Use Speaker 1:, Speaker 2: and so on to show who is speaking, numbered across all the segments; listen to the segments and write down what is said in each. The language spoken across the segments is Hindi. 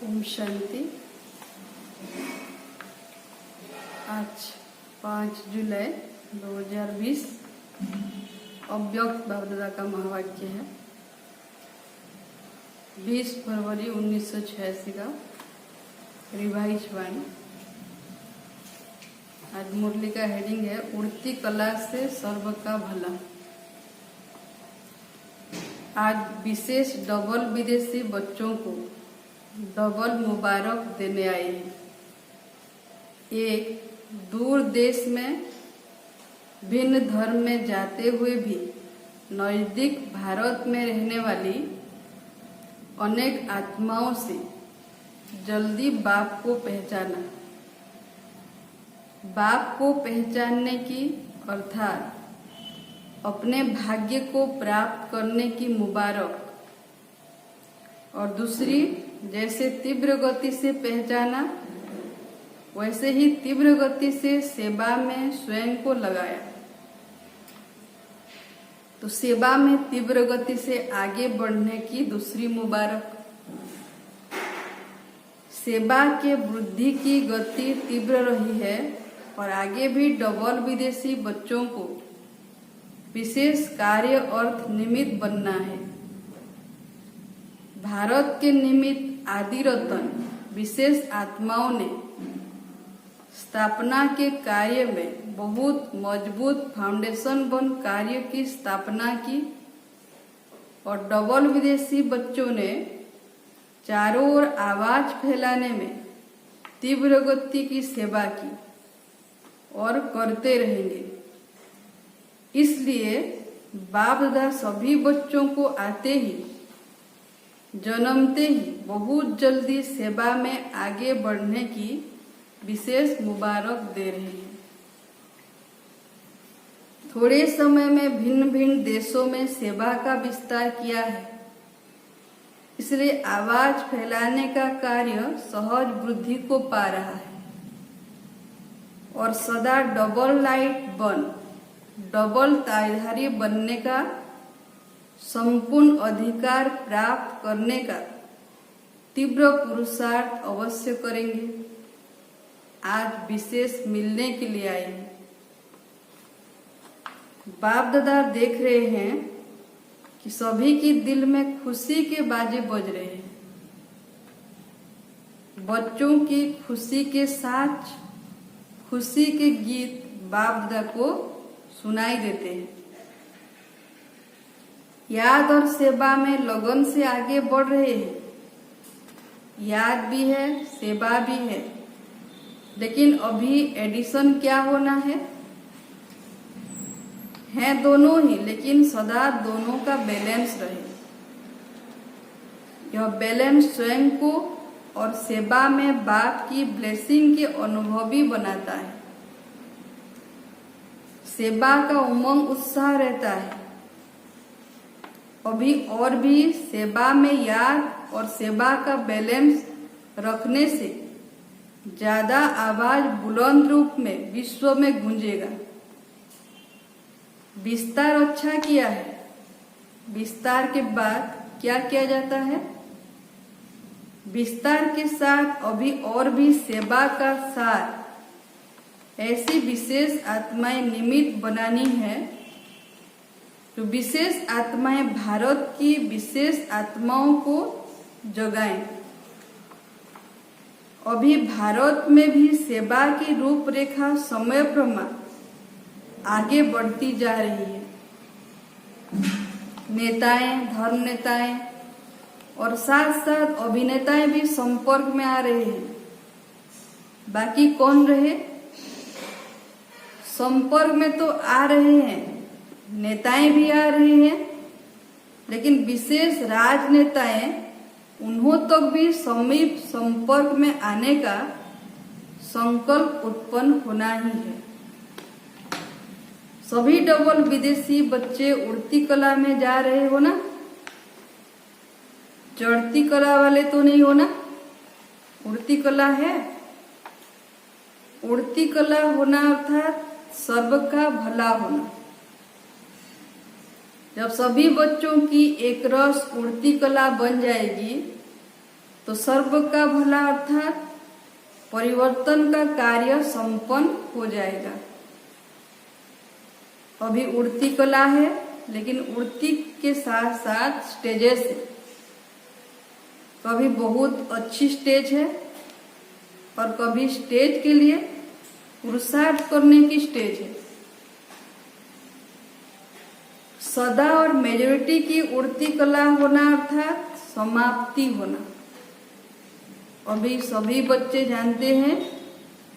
Speaker 1: ओम शांति। आज 5 जुलाई 2020 अव्यक्त बाबदादा का महावाक्य है। 20 फरवरी 1986 का रिवाइज वाणी। आज मुरली का हेडिंग है उड़ती कला से सर्व का भला। आज विशेष डबल विदेशी बच्चों को डबल मुबारक देने आई है। एक दूर देश में भिन्न धर्म में जाते हुए भी नजदीक भारत में रहने वाली अनेक आत्माओं से जल्दी बाप को पहचाना। बाप को पहचानने की अर्थात अपने भाग्य को प्राप्त करने की मुबारक, और दूसरी जैसे तीव्र गति से पहचाना वैसे ही तीव्र गति से सेवा में स्वयं को लगाया। तो सेवा में तीव्र गति से आगे बढ़ने की दूसरी मुबारक। सेवा के वृद्धि की गति तीव्र रही है और आगे भी डबल विदेशी बच्चों को विशेष कार्य अर्थ निमित्त बनना है। भारत के निमित्त आदि रतन विशेष आत्माओं ने स्थापना के कार्य में बहुत मजबूत फाउंडेशन बन कार्य की स्थापना की, और डबल विदेशी बच्चों ने चारों ओर आवाज फैलाने में तीव्र गति की सेवा की और करते रहेंगे। इसलिए बाप दादा सभी बच्चों को आते ही जन्मते ही बहुत जल्दी सेवा में आगे बढ़ने की विशेष मुबारक दे रहे हैं। थोड़े समय में भिन्न भिन्न देशों में सेवा का विस्तार किया है, इसलिए आवाज फैलाने का कार्य सहज वृद्धि को पा रहा है और सदा डबल लाइट बन डबल तारधारी बनने का संपूर्ण अधिकार प्राप्त करने का तीव्र पुरुषार्थ अवश्य करेंगे। आज विशेष मिलने के लिए आए हैं। बाप दादा देख रहे हैं कि सभी की दिल में खुशी के बाजे बज रहे हैं। बच्चों की खुशी के साथ खुशी के गीत बाप दादा को सुनाई देते हैं। याद और सेवा में लगन से आगे बढ़ रहे हैं। याद भी है, सेवा भी है, लेकिन अभी एडिशन क्या होना है दोनों ही, लेकिन सदा दोनों का बैलेंस रहे। यह बैलेंस स्वयं को और सेवा में बाप की ब्लेसिंग के अनुभवी बनाता है। सेवा का उमंग उत्साह रहता है। अभी और भी सेवा में याद और सेवा का बैलेंस रखने से ज्यादा आवाज बुलंद रूप में विश्व में गूंजेगा। विस्तार अच्छा किया है। विस्तार के बाद क्या किया जाता है? विस्तार के साथ अभी और भी सेवा का सार ऐसी विशेष आत्माएं निमित्त बनानी है। तो विशेष आत्माएं भारत की विशेष आत्माओं को जगाएं। अभी भारत में भी सेवा की रूपरेखा समय प्रमाण आगे बढ़ती जा रही है। नेताएं, धर्म नेताएं और साथ साथ अभिनेताएं भी संपर्क में आ रहे हैं। बाकी कौन रहे? संपर्क में तो आ रहे हैं, नेताएं भी आ रहे हैं, लेकिन विशेष राजनेताएं उन्हों तक भी समीप संपर्क में आने का संकल्प उत्पन्न होना ही है। सभी डबल विदेशी बच्चे उड़ती कला में जा रहे हो ना? चढ़ती कला वाले तो नहीं हो ना? उड़ती कला है। उड़ती कला होना अर्थात सर्व का भला होना। जब सभी बच्चों की एक रस उड़ती कला बन जाएगी तो सर्व का भला अर्थात परिवर्तन का कार्य संपन्न हो जाएगा। अभी उड़ती कला है, लेकिन उड़ती के साथ साथ स्टेजेस है। कभी बहुत अच्छी स्टेज है और कभी स्टेज के लिए पुरुषार्थ करने की स्टेज है। सदा और मेजोरिटी की उड़ती कला होना अर्थात समाप्ति होना। अभी सभी बच्चे जानते हैं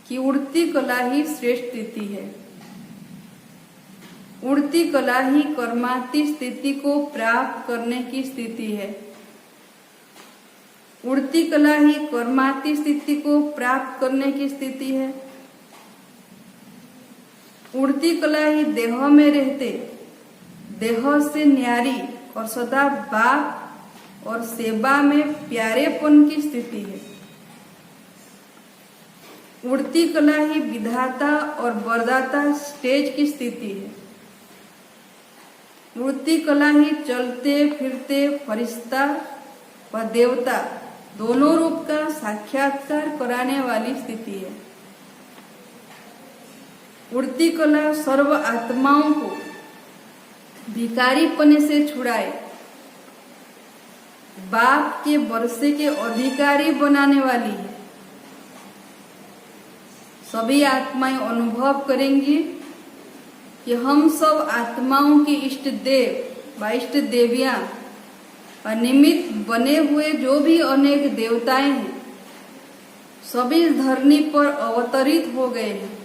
Speaker 1: कि उड़ती कला ही श्रेष्ठ स्थिति है। उड़ती कला ही कर्माती स्थिति को प्राप्त करने की स्थिति है। उड़ती कला ही कर्माती स्थिति को प्राप्त करने की स्थिति है। उड़ती कला ही देह में रहते, देह से न्यारी और सदा बाप और सेवा में प्यारेपन की स्थिति है। उड़ती कला ही विधाता और वरदाता स्टेज की स्थिति है। उड़ती कला ही चलते फिरते फरिश्ता व देवता दोनों रूप का साक्षात्कार कराने वाली स्थिति है। उड़ती कला सर्व आत्माओं को भिखारीपने से छुड़ाए, बाप के वर्षे के अधिकारी बनाने वाली है। सभी आत्माएं अनुभव करेंगी कि हम सब आत्माओं की इष्ट देव व इष्ट देवियां और निमित्त बने हुए जो भी अनेक देवताएं हैं, सभी इस धरनी पर अवतरित हो गए हैं।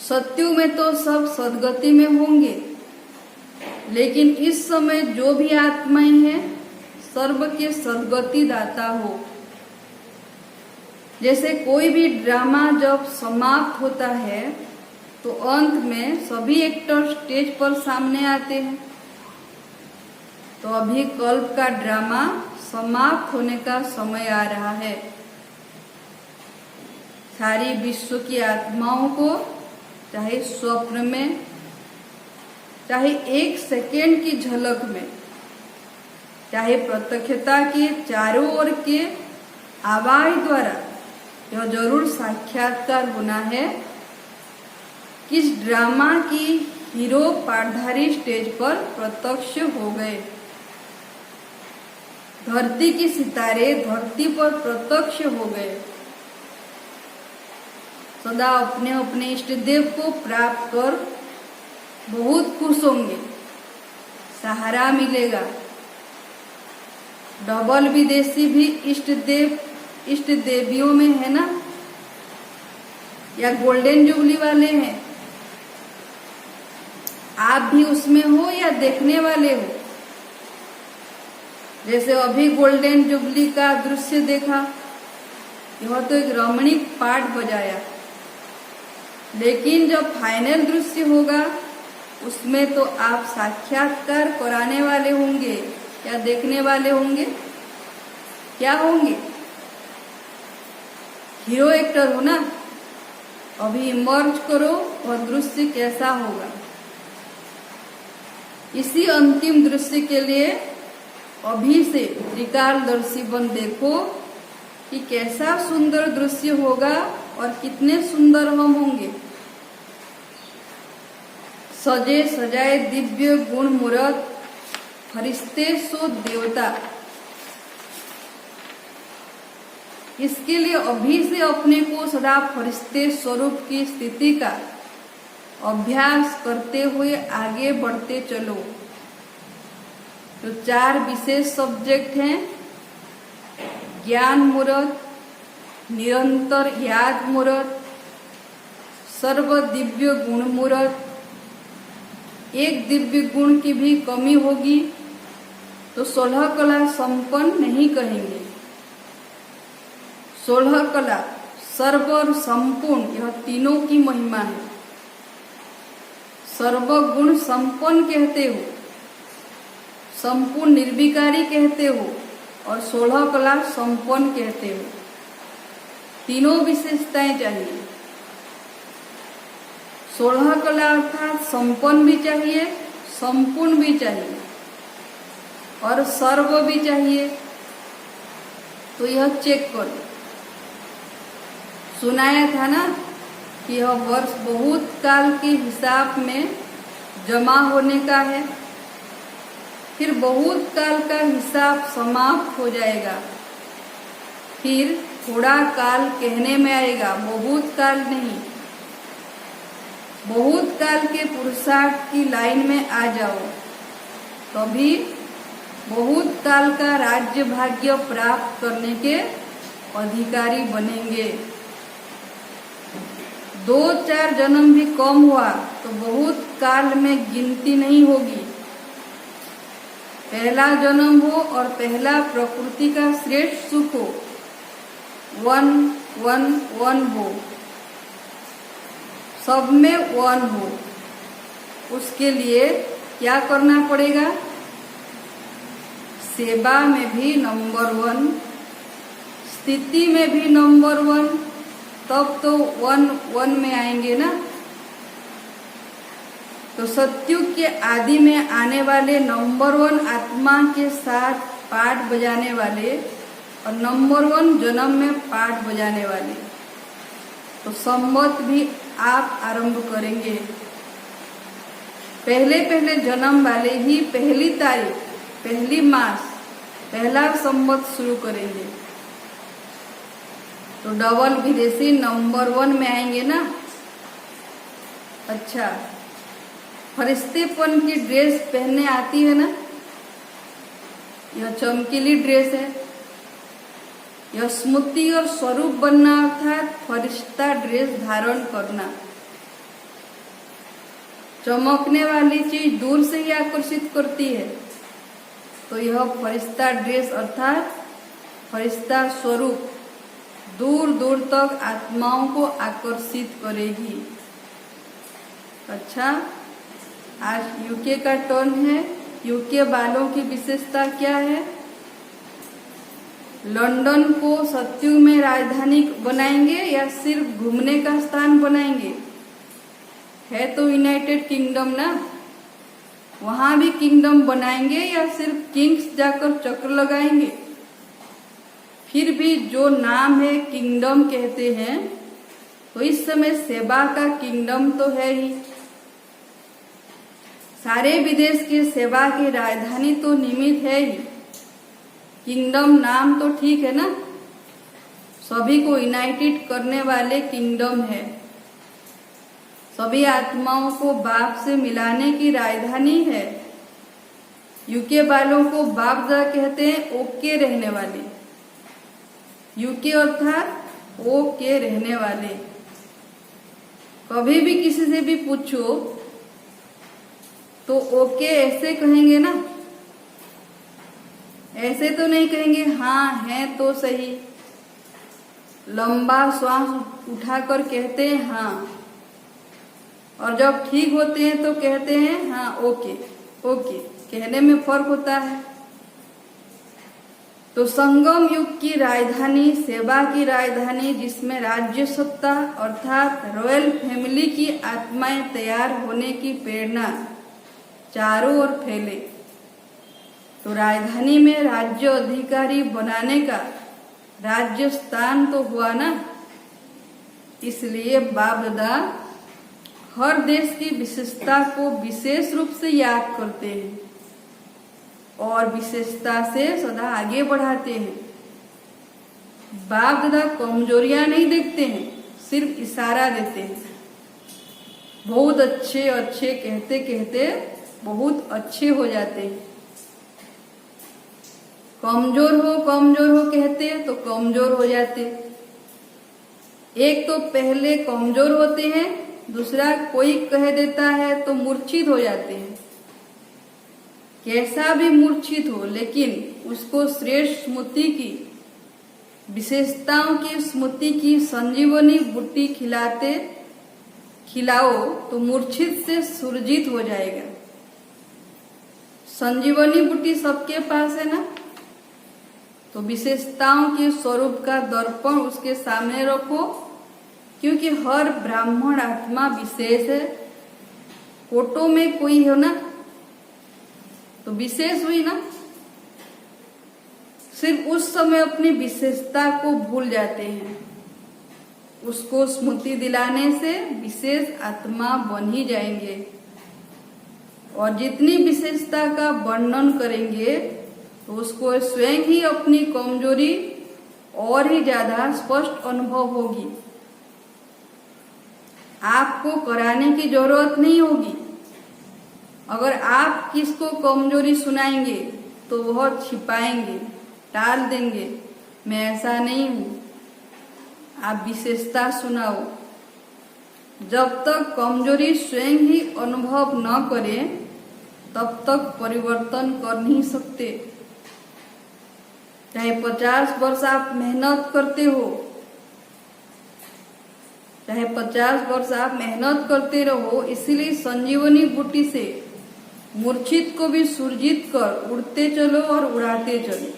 Speaker 1: सत्यु में तो सब सदगति में होंगे, लेकिन इस समय जो भी आत्माएं हैं सर्व के सदगति दाता हो। जैसे कोई भी ड्रामा जब समाप्त होता है तो अंत में सभी एक्टर स्टेज पर सामने आते हैं। तो अभी कल्प का ड्रामा समाप्त होने का समय आ रहा है। सारी विश्व की आत्माओं को चाहे स्वप्न में, चाहे एक सेकेंड की झलक में, चाहे प्रत्यक्षता के चारों ओर के आवाज द्वारा यह जरूर साक्षात्कार होना है कि इस ड्रामा की हीरो पाठधारी स्टेज पर प्रत्यक्ष हो गए। धरती की सितारे धरती पर प्रत्यक्ष हो गए। सदा अपने अपने इष्ट देव को प्राप्त कर बहुत खुश होंगे, सहारा मिलेगा। डबल विदेशी भी इष्ट देव इष्ट देवियों में है ना, या गोल्डन जुबली वाले हैं। आप भी उसमें हो या देखने वाले हो। जैसे अभी गोल्डन जुबली का दृश्य देखा, यह तो एक रमणीक पाठ बजाया, लेकिन जब फाइनल दृश्य होगा उसमें तो आप साक्षात्कार कराने वाले होंगे या देखने वाले होंगे? क्या होंगे? हीरो एक्टर हो ना। अभी इमर्ज करो और दृश्य कैसा होगा। इसी अंतिम दृश्य के लिए अभी से त्रिकालदर्शी बन देखो कि कैसा सुंदर दृश्य होगा और कितने सुंदर हम होंगे। सजे सजाए दिव्य गुण मूर्त फरिश्ते सो देवता। इसके लिए अभी से अपने को सदा फरिश्ते स्वरूप की स्थिति का अभ्यास करते हुए आगे बढ़ते चलो। तो 4 विशेष सब्जेक्ट हैं: ज्ञान मूर्त, निरंतर याद मूर्त, सर्व दिव्य गुण मूर्त। एक दिव्य गुण की भी कमी होगी तो 16 कला संपन्न नहीं कहेंगे। 16 कला, सर्व और संपूर्ण, यह तीनों की महिमा है। सर्वगुण संपन्न कहते हो, संपूर्ण निर्विकारी कहते हो और 16 कला संपन्न कहते हो। तीनों विशेषताएं चाहिए। 16 कला अर्थात संपन्न भी चाहिए, संपूर्ण भी चाहिए। और सर्व भी चाहिए। तो यह चेक करो, सुनाया था ना कि यह वर्ष बहुत काल के हिसाब में जमा होने का है, फिर बहुत काल का हिसाब समाप्त हो जाएगा, फिर थोड़ा काल कहने में आएगा, बहुत काल नहीं। बहुत काल के पुरुषार्थ की लाइन में आ जाओ, तभी बहुत काल का राज्य भाग्य प्राप्त करने के अधिकारी बनेंगे। 2-4 जन्म भी कम हुआ तो बहुत काल में गिनती नहीं होगी। पहला जन्म हो और पहला प्रकृति का श्रेष्ठ सुख हो, 1-1-1 हो, सब में 1 हो। उसके लिए क्या करना पड़ेगा? सेवा में भी नंबर 1, स्थिति में भी नंबर 1, तब तो 1-1 में आएंगे ना। तो सतयुग के आदि में आने वाले नंबर 1 आत्मा के साथ पाठ बजाने वाले और नंबर 1 जन्म में पाठ बजाने वाले, तो संवत भी आप आरंभ करेंगे। पहले पहले जन्म वाले ही पहली तारीख, पहली मास, पहला संवत शुरू करेंगे। तो डबल विदेशी नंबर 1 में आएंगे ना। अच्छा, फरिश्तेपन की ड्रेस पहनने आती है ना, यह चमकीली ड्रेस है। यह स्मृति और स्वरूप बनना अर्थात फरिश्ता ड्रेस धारण करना। चमकने वाली चीज दूर से ही आकर्षित करती है, तो यह फरिश्ता ड्रेस अर्थात फरिश्ता स्वरूप दूर दूर तक आत्माओं को आकर्षित करेगी। अच्छा, आज यूके का टर्न है। यूके वालों की विशेषता क्या है? लंदन को सतयुग में राजधानी बनाएंगे या सिर्फ घूमने का स्थान बनाएंगे? है तो यूनाइटेड किंगडम ना, वहां भी किंगडम बनाएंगे या सिर्फ किंग्स जाकर चक्कर लगाएंगे? फिर भी जो नाम है किंगडम कहते हैं, तो इस समय सेवा का किंगडम तो है ही। सारे विदेश की सेवा की राजधानी तो निमित्त है ही। किंगडम नाम तो ठीक है ना, सभी को यूनाइटेड करने वाले किंगडम है। सभी आत्माओं को बाप से मिलाने की राजधानी है। यूके वालों को बापदा कहते हैं, ओके रहने वाले। यूके अर्थात ओके रहने वाले। कभी भी किसी से भी पूछो तो ओके ऐसे कहेंगे ना, ऐसे तो नहीं कहेंगे हाँ है तो सही। लंबा श्वास उठाकर कहते हैं हाँ, और जब ठीक होते हैं तो कहते हैं हाँ ओके ओके। कहने में फर्क होता है। तो संगम युग की राजधानी, सेवा की राजधानी, जिसमें राज्य सत्ता अर्थात रॉयल फैमिली की आत्माएं तैयार होने की प्रेरणा चारों ओर फैले, तो राजधानी में राज्य अधिकारी बनाने का राज्य स्थान तो हुआ ना। इसलिए बाप दादा हर देश की विशेषता को विशेष रूप से याद करते हैं और विशेषता से सदा आगे बढ़ाते हैं। बाप दादा कमजोरियां नहीं देखते हैं, सिर्फ इशारा देते हैं। बहुत अच्छे अच्छे कहते कहते बहुत अच्छे हो जाते हैं। कमजोर हो कहते तो कमजोर हो जाते। एक तो पहले कमजोर होते हैं, दूसरा कोई कह देता है तो मूर्छित हो जाते हैं। कैसा भी मूर्छित हो, लेकिन उसको श्रेष्ठ स्मृति की, विशेषताओं की स्मृति की संजीवनी बूटी खिलाओ तो मूर्छित से सुरजित हो जाएगा। संजीवनी बूटी सबके पास है ना, तो विशेषताओं के स्वरूप का दर्पण उसके सामने रखो, क्योंकि हर ब्राह्मण आत्मा विशेष है। फोटो में कोई हो ना तो विशेष हुई ना, सिर्फ उस समय अपनी विशेषता को भूल जाते हैं। उसको स्मृति दिलाने से विशेष आत्मा बन ही जाएंगे और जितनी विशेषता का वर्णन करेंगे तो उसको स्वयं ही अपनी कमजोरी और ही ज्यादा स्पष्ट अनुभव होगी। आपको कराने की जरूरत नहीं होगी। अगर आप किसको कमजोरी सुनाएंगे तो वह छिपाएंगे, टाल देंगे, मैं ऐसा नहीं हूं। आप विशेषता सुनाओ। जब तक कमजोरी स्वयं ही अनुभव न करें तब तक परिवर्तन कर नहीं सकते। चाहे 50 वर्ष आप मेहनत करते हो, चाहे 50 वर्ष आप मेहनत करते रहो, इसीलिए संजीवनी बूटी से मूर्छित को भी सुरजित कर उड़ते चलो और उड़ाते चलो।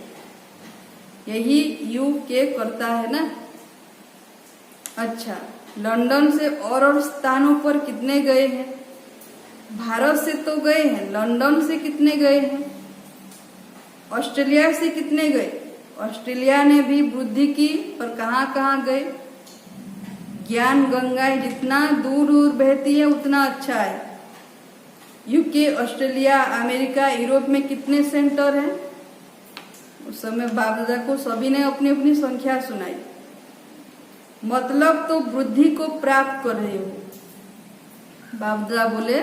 Speaker 1: यही युग के करता है ना। अच्छा, लंदन से और स्थानों पर कितने गए हैं? भारत से तो गए हैं, लंदन से कितने गए हैं? ऑस्ट्रेलिया से कितने गए? ऑस्ट्रेलिया ने भी वृद्धि की, पर कहाँ कहाँ गए? ज्ञान गंगाएं जितना दूर दूर बहती है उतना अच्छा है। यूके, ऑस्ट्रेलिया, अमेरिका, यूरोप में कितने सेंटर हैं? उस समय बाबदा को सभी ने अपनी अपनी संख्या सुनाई। मतलब तो वृद्धि को प्राप्त कर रहे हो। बाबदा बोले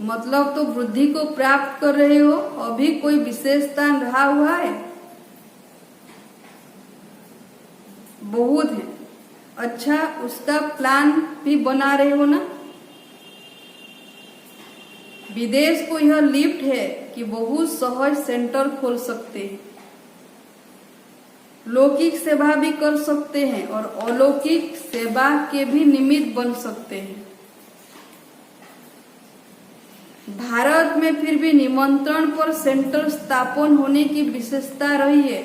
Speaker 1: मतलब तो वृद्धि को प्राप्त कर रहे हो, अभी कोई विशेष स्थान रहा हुआ है? बहुत है। अच्छा, उसका प्लान भी बना रहे हो ना। विदेश को यह लिफ्ट है कि बहुत सहज सेंटर खोल सकते हैं, लौकिक सेवा भी कर सकते हैं और अलौकिक सेवा के भी निमित्त बन सकते हैं। भारत में फिर भी निमंत्रण पर सेंटर स्थापन होने की विशेषता रही है,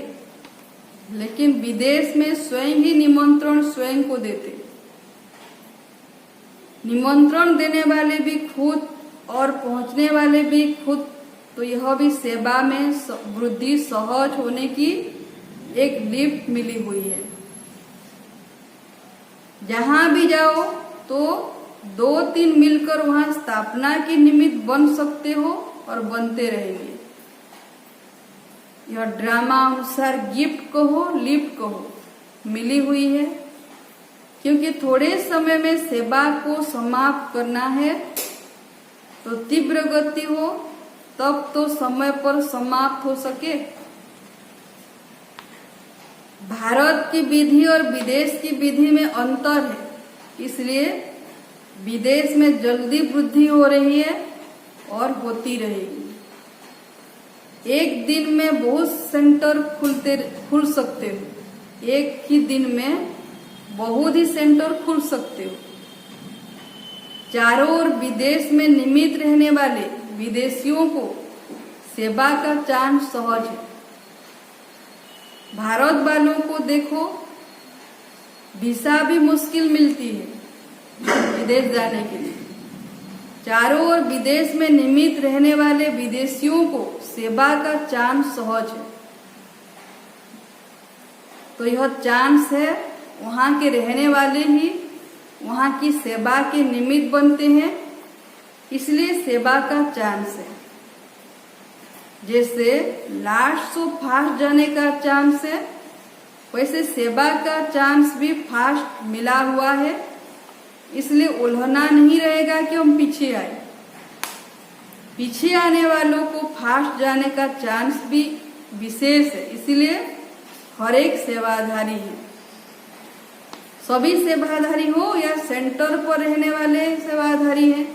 Speaker 1: लेकिन विदेश में स्वयं ही निमंत्रण स्वयं को देते। निमंत्रण देने वाले भी खुद और पहुंचने वाले भी खुद, तो यह भी सेवा में वृद्धि सहज होने की एक लिफ्ट मिली हुई है। जहां भी जाओ तो 2-3 मिलकर वहां स्थापना के निमित्त बन सकते हो और बनते रहेंगे। यह ड्रामा अनुसार गिफ्ट कहो, लिफ्ट कहो, मिली हुई है, क्योंकि थोड़े समय में सेवा को समाप्त करना है तो तीव्र गति हो, तब तो समय पर समाप्त हो सके। भारत की विधि और विदेश की विधि में अंतर है, इसलिए विदेश में जल्दी वृद्धि हो रही है और होती रहेगी। एक दिन में बहुत सेंटर खुल सकते हो, एक ही दिन में बहुत ही सेंटर खुल सकते हो। चारों ओर विदेश में निमित रहने वाले विदेशियों को सेवा का चांस सहज है। भारत वालों को देखो, वीसा भी मुश्किल मिलती है विदेश जाने के लिए। चारों ओर विदेश में निमित रहने वाले विदेशियों को सेवा का चांस सहज है। तो यह चांस है, वहां के रहने वाले ही वहां की सेवा के निमित्त बनते हैं, इसलिए सेवा का चांस है। जैसे लास्ट सो फास्ट जाने का चांस है, वैसे सेवा का चांस भी फास्ट मिला हुआ है, इसलिए उल्हना नहीं रहेगा कि हम पीछे आए। पीछे आने वालों को फास्ट जाने का चांस भी विशेष है, इसलिए हर एक सेवाधारी है। सभी सेवाधारी हो या सेंटर पर रहने वाले सेवाधारी हैं,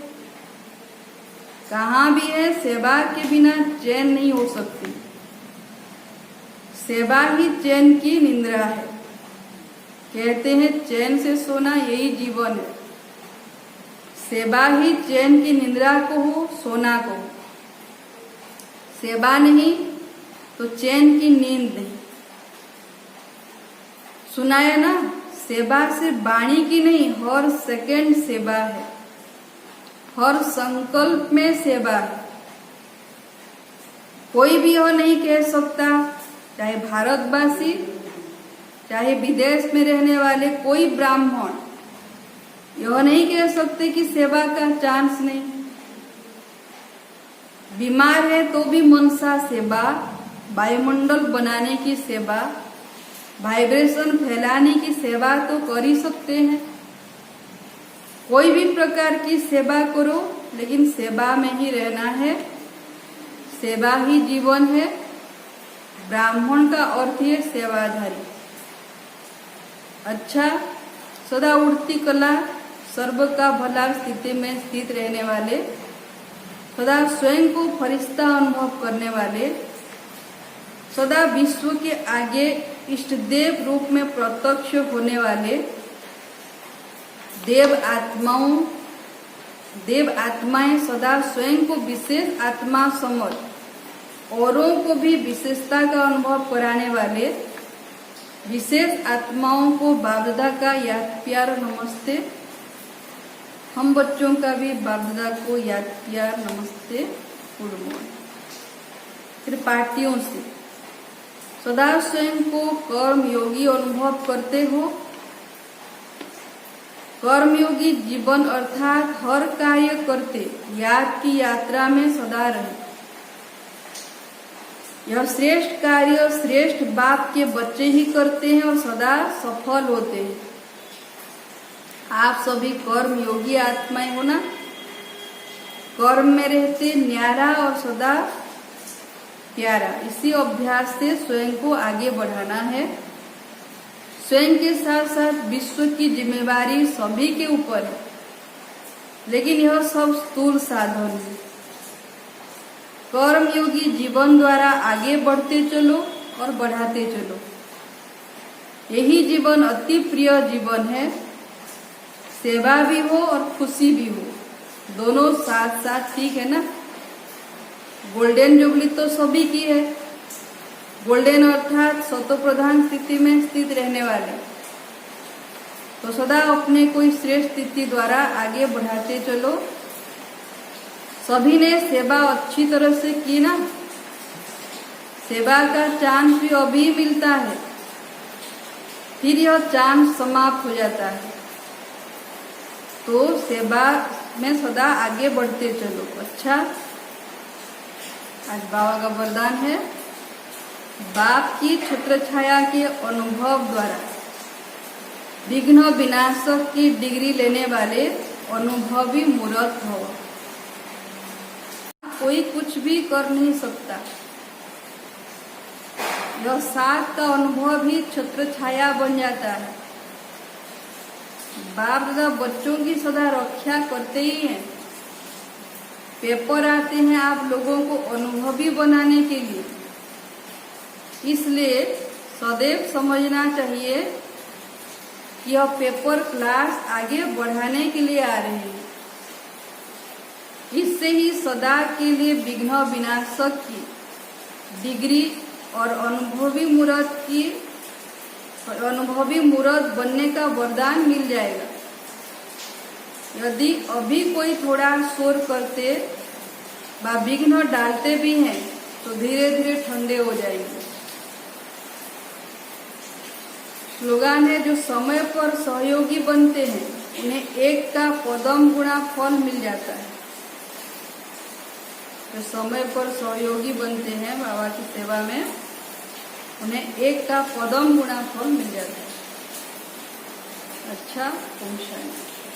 Speaker 1: कहाँ भी है, सेवा के बिना चैन नहीं हो सकती। सेवा ही चैन की निंद्रा है। कहते हैं चैन से सोना यही जीवन है। सेवा ही चैन की निंद्रा को हो, सोना को हो। सेवा नहीं तो चैन की नींद नहीं। सुनाया ना, सेवा सिर्फ वाणी की नहीं, हर सेकंड सेवा है, हर संकल्प में सेवा है। कोई भी यह नहीं कह सकता चाहे भारतवासी, चाहे विदेश में रहने वाले कोई ब्राह्मण यह नहीं कह सकते कि सेवा का चांस नहीं। बीमार है तो भी मनसा सेवा, वायुमंडल बनाने की सेवा, वाइब्रेशन फैलाने की सेवा तो कर ही सकते हैं। कोई भी प्रकार की सेवा करो, लेकिन सेवा में ही रहना है। सेवा ही जीवन है। ब्राह्मण का अर्थ है सेवाधारी। अच्छा, सदा उड़ती कला, सर्व का भला स्थिति में स्थित रहने वाले, सदा स्वयं को फरिश्ता अनुभव करने वाले, सदा विश्व के आगे इष्ट देव रूप में प्रत्यक्ष होने वाले, देव आत्माएं सदा स्वयं को विशेष आत्मा समझ औरों को भी विशेषता का अनुभव कराने वाले, विशेष आत्माओं को बाबदा का याद प्यार नमस्ते। हम बच्चों का भी बाबदा को याद प्यार नमस्ते, गुड मॉर्निंग। फिर पार्टियों से सदा स्वयं को कर्म योगी अनुभव करते हो। कर्मयोगी जीवन अर्थात हर कार्य करते याद की यात्रा में सदा रहे। यह श्रेष्ठ कार्य श्रेष्ठ बाप के बच्चे ही करते हैं और सदा सफल होते हैं। आप सभी कर्म योगी आत्माएं हो ना, कर्म में रहते न्यारा और सदा प्यारा। इसी अभ्यास से स्वयं को आगे बढ़ाना है। स्वयं के साथ साथ विश्व की जिम्मेवारी सभी के ऊपर है, लेकिन यह सब स्थूल साधन है। कर्म योगी जीवन द्वारा आगे बढ़ते चलो और बढ़ाते चलो। यही जीवन अति प्रिय जीवन है। सेवा भी हो और खुशी भी हो, दोनों साथ साथ, ठीक है ना। गोल्डन जुबली तो सभी की है। गोल्डन अर्थात सतोप्रधान स्थिति में स्थित रहने वाले, तो सदा अपने कोई श्रेष्ठ स्थिति द्वारा आगे बढ़ाते चलो। सभी ने सेवा अच्छी तरह से की ना। सेवा का चांस भी अभी मिलता है, फिर यह चांस समाप्त हो जाता है। तो सेवा में सदा आगे बढ़ते चलो। अच्छा, आज बाबा का वरदान है, बाप की छत्र छाया के अनुभव द्वारा विघ्न विनाशक की डिग्री लेने वाले अनुभवी मूर्त हो। कोई कुछ भी कर नहीं सकता। यह साथ का अनुभव ही छत्र छाया बन जाता है। बाप दादा बच्चों की सदा रक्षा करते ही हैं। पेपर आते हैं आप लोगों को अनुभवी बनाने के लिए। इसलिए सदैव समझना चाहिए कि यह पेपर क्लास आगे बढ़ाने के लिए आ रहे हैं। इससे ही सदा के लिए विघ्न विनाशक की डिग्री और अनुभवी मूर्त बनने का वरदान मिल जाएगा। यदि अभी कोई थोड़ा शोर करते व विघ्न डालते भी हैं तो धीरे धीरे ठंडे हो जाएंगे। स्लोगान है, जो समय पर सहयोगी बनते हैं उन्हें एक का पदम गुणा फल मिल जाता है। जो समय पर सहयोगी बनते हैं बाबा की सेवा में, उन्हें एक का पदम गुणा फल मिल जाता है। अच्छा, ओम शांति।